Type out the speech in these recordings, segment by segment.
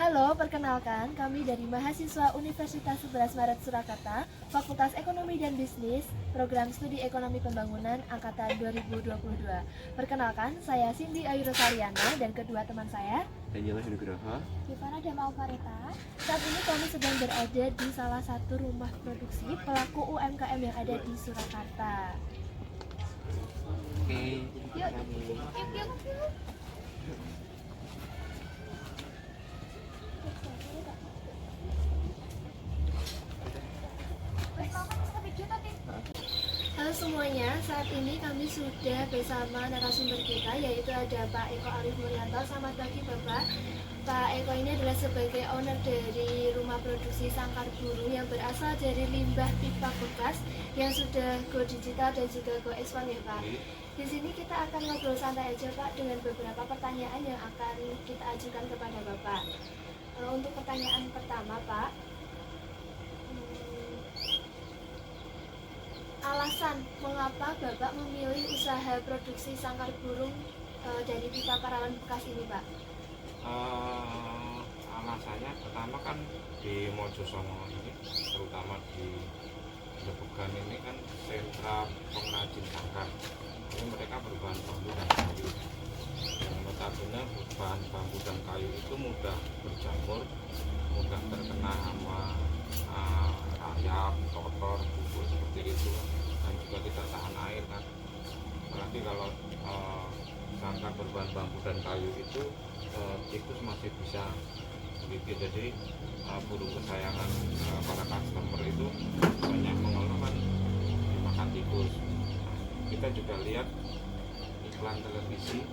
Halo, perkenalkan kami dari mahasiswa Universitas 11 Maret Surakarta, Fakultas Ekonomi dan Bisnis, Program Studi Ekonomi Pembangunan Angkatan 2022. Perkenalkan, saya Cindy Ayu Rosaliana dan kedua teman saya, Daniela Nugroho. Gimana Dama Farita. Saat ini kami sedang berada di salah satu rumah produksi pelaku UMKM yang ada di Surakarta. Oke, Yuk, yuk. Halo semuanya, saat ini kami sudah bersama narasumber kita, yaitu ada Pak Eko Arif Murianto. Selamat pagi Bapak. Pak Eko ini adalah sebagai owner dari rumah produksi Sangkar Burung yang berasal dari limbah pipa bekas yang sudah go digital dan juga go ekspor ya Pak. Di sini kita akan ngobrol santai aja Pak dengan beberapa pertanyaan yang akan kita ajukan kepada Bapak. Untuk pertanyaan pertama Pak, alasan mengapa Bapak memilih usaha produksi sangkar burung dari pipa paralon bekas ini Pak? Alasannya pertama kan di Mojosono ini, terutama di Lebugan ini kan sentra pengrajin sangkar. Ini mereka berbahan bambu dan kayu. Yang notabene bahan bambu dan kayu itu mudah berjamur, mudah terkena hama rayap, kotor, bubur seperti itu, dan juga tidak tahan air kan. Apalagi kalau sangkar berbahan bambu dan kayu itu tikus masih bisa gigit. Jadi burung kesayangan para customer itu banyak mengeluhkan dimakan tikus. Kita juga lihat iklan televisi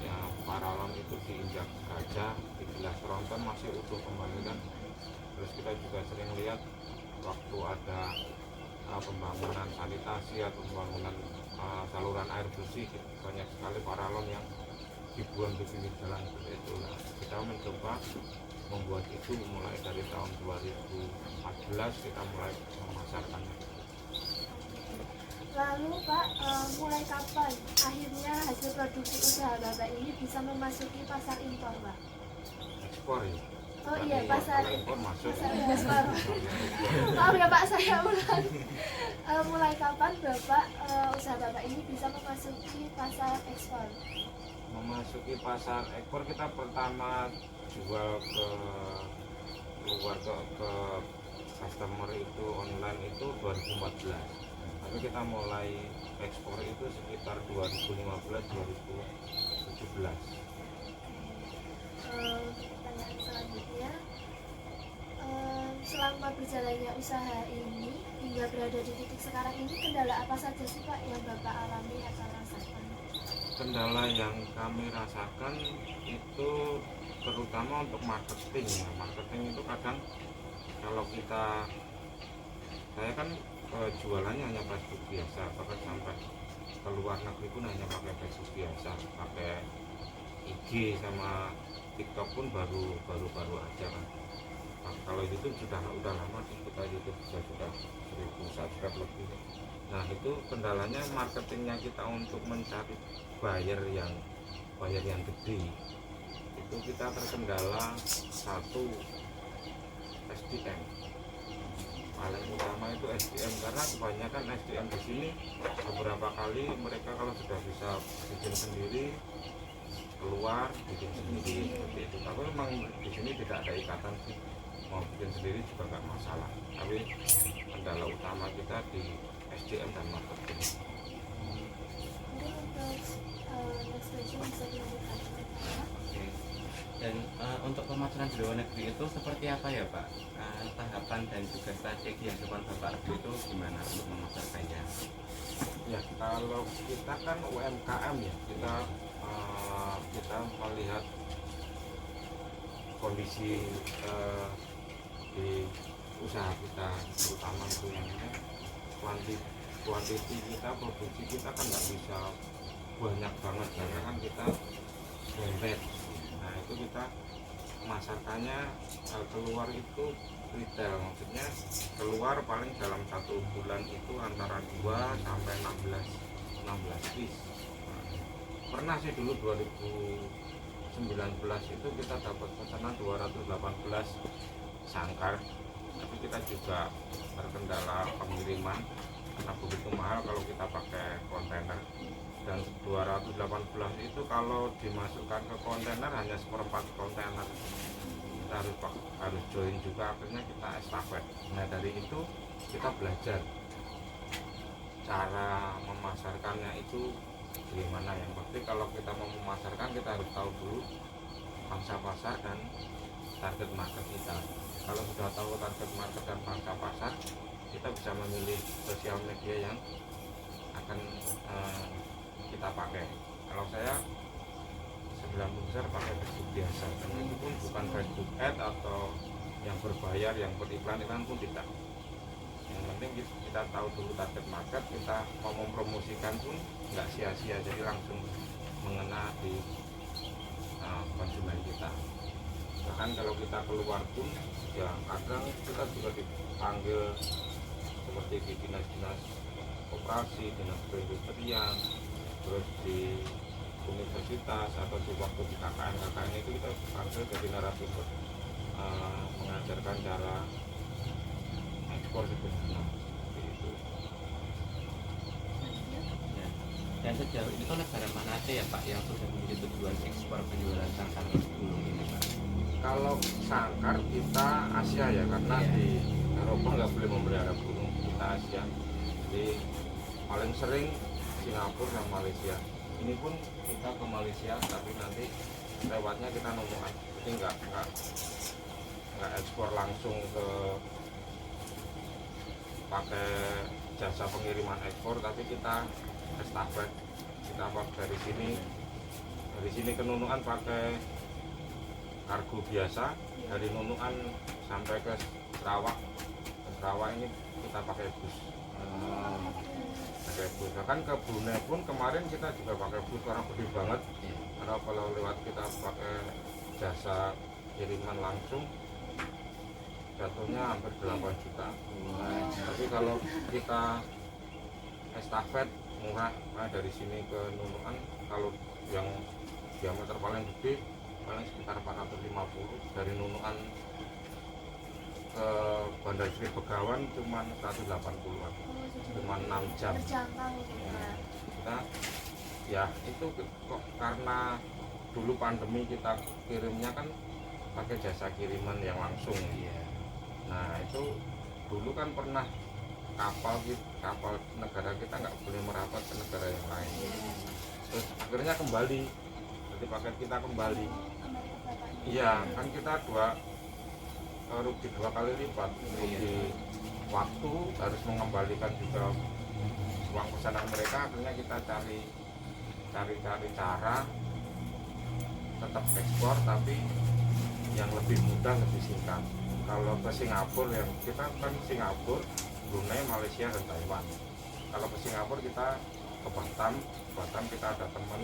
ya, paralon itu diinjak gajah, dibilas tronton masih utuh kembali kan. Terus kita juga sering lihat waktu ada pembangunan sanitasi atau pembangunan saluran air bersih, banyak sekali paralon yang dibuang di pinggir jalan seperti itu. Nah, kita mencoba membuat itu mulai dari tahun 2014 kita mulai memasarkannya. Lalu Pak, mulai kapan akhirnya hasil produksi usaha Bapak ini bisa memasuki pasar impor Pak? Ekspor ya. Oh iya, pasar impor masuk. Pasar ekspor. Maaf ya Pak, saya ulang. Mulai kapan Bapak usaha Bapak ini bisa memasuki pasar ekspor? Memasuki pasar ekspor kita pertama jual ke luar ke customer itu online itu 2014, tapi kita mulai ekspor itu sekitar 2015-2017. Pertanyaan selanjutnya, selama berjalannya usaha ini hingga berada di titik sekarang ini, kendala apa saja sih Pak yang Bapak alami atau rasakan? Kendala yang kami rasakan itu terutama untuk marketing ya. Marketing itu kadang kalau saya kan jualannya hanya Facebook biasa, bahkan sampai ke luar negeri pun hanya pakai Facebook biasa, pakai IG sama TikTok pun baru aja kan. Nah, kalau YouTube udah lama sih, kita YouTube sudah 1000 subscribe lebih. Nah itu kendalanya marketingnya kita untuk mencari buyer yang gede itu kita terkendala satu SDM. Paling utama itu SDM karena kebanyakan SDM di sini beberapa kali mereka kalau sudah bisa bikin sendiri keluar bikin sendiri seperti itu. Tapi memang di sini tidak ada ikatan sih, mau bikin sendiri juga nggak masalah. Tapi kendala utama kita di SDM dan marketing. Mungkin untuk next question bisa dilanjutkan. Oke. Dan untuk pemasaran di luar negeri itu seperti apa ya Pak? Tahapan dan juga strategi yang depan Bapak itu gimana untuk memasarkannya? Ya kalau kita kan UMKM ya, kita melihat kondisi di usaha kita, terutama itu yang kuantiti kita, produksi kita kan nggak bisa banyak banget karena kan kita dompet. Nah itu kita memasarkannya keluar itu retail, maksudnya keluar paling dalam 1 bulan itu antara 2 sampai 16 piece. Pernah sih dulu 2019 19 itu kita dapat pesanan 218 sangkar, tapi kita juga terkendala pengiriman karena begitu mahal kalau kita pakai kontainer. Dan 218 itu kalau dimasukkan ke kontainer hanya seperempat kontainer, kita harus join juga, akhirnya kita estafet. Nah dari itu kita belajar cara memasarkannya itu gimana. Yang penting kalau kita mau memasarkan kita harus tahu dulu pangsa pasar dan target market kita. Kalau sudah tahu target market dan pangsa pasar, kita bisa memilih sosial media yang akan kita pakai. Kalau saya 90% pakai Facebook biasa, dan itu pun bukan Facebook ad atau yang berbayar, yang beriklan pun tidak. Yang penting kita tahu dulu target market, kita mau mempromosikan pun nggak sia-sia, jadi langsung mengena di konsumen kita. Bahkan kalau kita keluar pun ya kadang kita juga dipanggil seperti di dinas-dinas koperasi, dinas perindustrian, terus di universitas atau di waktu di KKN itu kita panggil jadi narasumber mengajarkan cara ekspor sebetulnya itu. Ya. Dan sejauh ini tuh negara mana aja ya Pak yang sudah menjadi tujuan ekspor penjualan sangkar burung ini Pak? Kalau sangkar kita Asia ya, karena di Eropa nggak boleh memelihara burung, kita Asia. Jadi paling sering Singapura dan Malaysia. Ini pun kita ke Malaysia, tapi nanti lewatnya kita nunukan, jadi nggak ekspor langsung ke pakai jasa pengiriman ekspor, tapi kita estafet. Kita dari sini ke Nunukan pakai kargo biasa, dari Nunukan sampai ke Sarawak. Ke Sarawak ini kita pakai bus. Pakai bus. Bahkan ke Brunei pun kemarin kita juga pakai bus karena gede banget. Karena kalau lewat kita pakai jasa kiriman langsung jatuhnya hampir 8 juta. Tapi kalau kita estafet murah, dari sini ke Nunukan, kalau yang diameter paling gede paling sekitar 450, dari Nunukan ke Bandar Sri Begawan cuma 180-an, cuma 6 jam. Terjangkau gitu ya. Kita ya itu kok karena dulu pandemi kita kirimnya kan pakai jasa kiriman yang langsung. Nah itu dulu kan pernah kapal negara kita nggak boleh merapat ke negara yang lain, terus akhirnya kembali, jadi paket kita kembali. Iya kan kita rugi 2 kali lipat, rugi waktu, harus mengembalikan juga uang pesanan mereka. Akhirnya kita cari cara tetap ekspor tapi yang lebih mudah, lebih singkat. Kalau ke Singapura, yang kita kan Singapura, Brunei, Malaysia dan Taiwan. Kalau ke Singapura kita ke Batam kita ada teman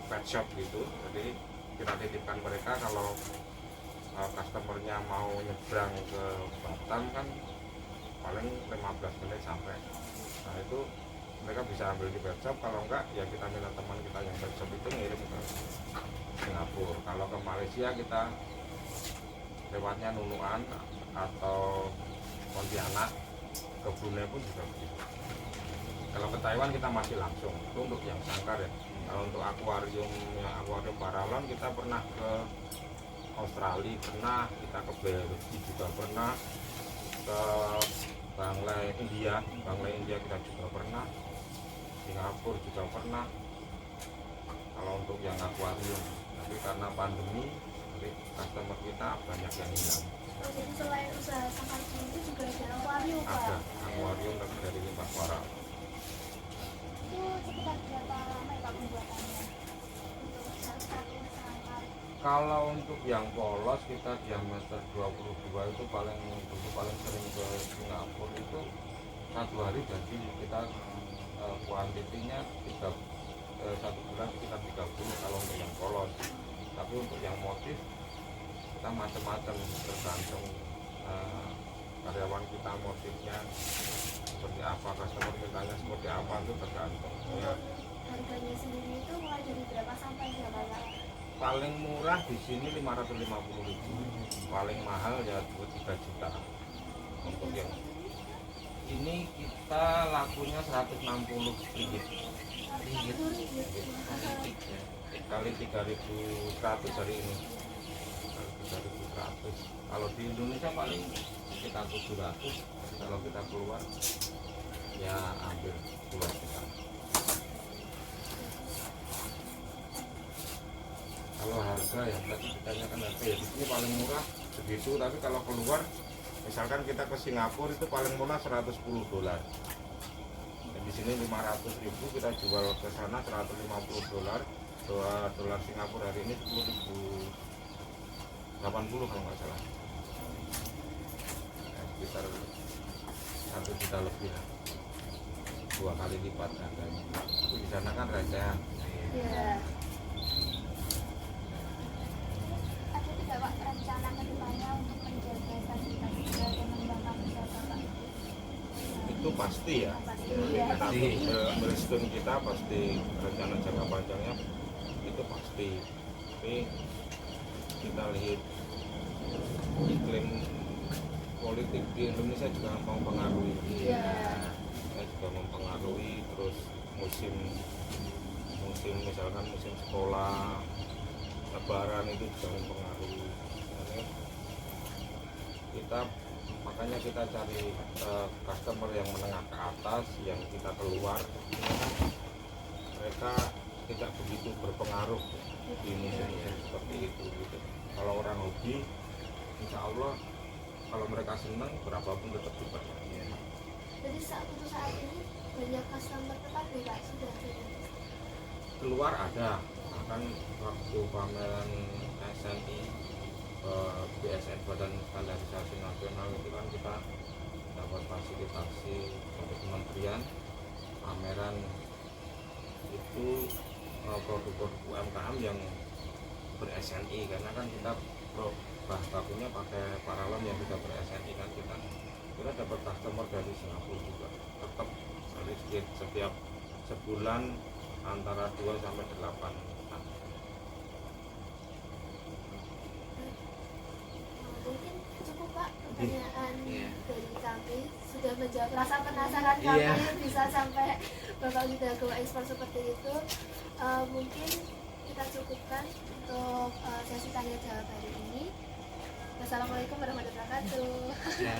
pet shop gitu, jadi kita titipkan mereka. Kalau customernya mau nyebrang ke Batam kan paling 15 menit sampai. Nah itu mereka bisa ambil di pet shop, kalau enggak ya kita minta teman kita yang pet shop itu ngirim ke Singapura. Kalau ke Malaysia kita lewatnya Nunukan atau Pontianak, ke Brunei pun juga begitu. Kalau ke Taiwan kita masih langsung, itu untuk yang sangkar ya. Kalau untuk akuarium paralon kita pernah ke Australia, pernah kita ke Belgia juga pernah, ke Banglai India kita juga pernah, Singapura juga pernah. Kalau untuk yang akuarium, tapi karena pandemi customer kita banyak yang hilang. Oh, jadi selain usaha sangkar burung itu juga ada akuarium Pak? Ada akuarium tapi dari limbah koral. Itu sekitar berapa lama ya Pak pembuatannya untuk satu sangkar? Kalau untuk yang polos kita diameter 22 itu paling sering ke Singapura itu 1 hari, jadi kita kuantitinya 1 bulan sekitar 30 kalau untuk yang polos. Tapi untuk yang motif kita macam-macam, tergantung karyawan kita motifnya seperti apa, customer mintanya seperti apa, itu tergantung ya. Harganya sendiri itu mulai dari berapa sampai berapa Pak? paling murah di sini 550.000, paling mahal ya 3 juta. Untuk yang ini kita lakunya 160 ringgit Ringgit. kali 3.100 hari ini, kali 3.100. Kalau di Indonesia paling sekitar 700. Kalau kita keluar ya ambil 2 juta. Kalau harga yang tadi ditanyakan harga ya di sini paling murah segitu, tapi kalau keluar misalkan kita ke Singapura itu paling murah $110. Di sini 500.000, kita jual ke sana $150. Dolar Singapura hari ini 10.080 kalau nggak salah, ya, sekitar 1 juta lebih lah, 2 kali lipat harganya. Tapi di sana kan recehan. Iya. Ada tidak Pak rencana kedepannya untuk menjaga stabilitas juga dan mengembangkan usaha Pak? Itu pasti ya. Iya. Pasti milestone kita pasti, rencana jangka panjangnya itu pasti. Tapi kita lihat iklim politik di Indonesia juga mempengaruhi. Iya. Ya, juga mempengaruhi. Terus musim misalkan musim sekolah, lebaran itu juga mempengaruhi. Makanya kita cari customer yang menengah ke atas, yang kita keluar mereka tidak begitu berpengaruh di musim-musim seperti itu gitu. Kalau orang hobi, insya Allah kalau mereka senang berapapun tetap dibayar. Jadi untuk saat ini banyak customer tetap ya Pak, sudah ada. Keluar ada, akan waktu pameran SNI, BSN Badan Standarisasi Nasional itu kan kita dapat fasilitasi dari kementerian, pameran itu produk-produk UMKM yang ber-SNI, karena kan kita bahan bakunya pakai paralon yang sudah ber-SNI kan, kita dapat customer dari Singapura juga. Tetap dari setiap sebulan antara 2 sampai 8. Mungkin cukup Pak pertanyaan Iya. dari kami, sudah menjawab rasa penasaran Iya. kami bisa sampai Bapak sudah go ekspor seperti itu. Mungkin kita cukupkan untuk sesi tanya jawab hari ini. Wassalamualaikum warahmatullahi wabarakatuh. Ya.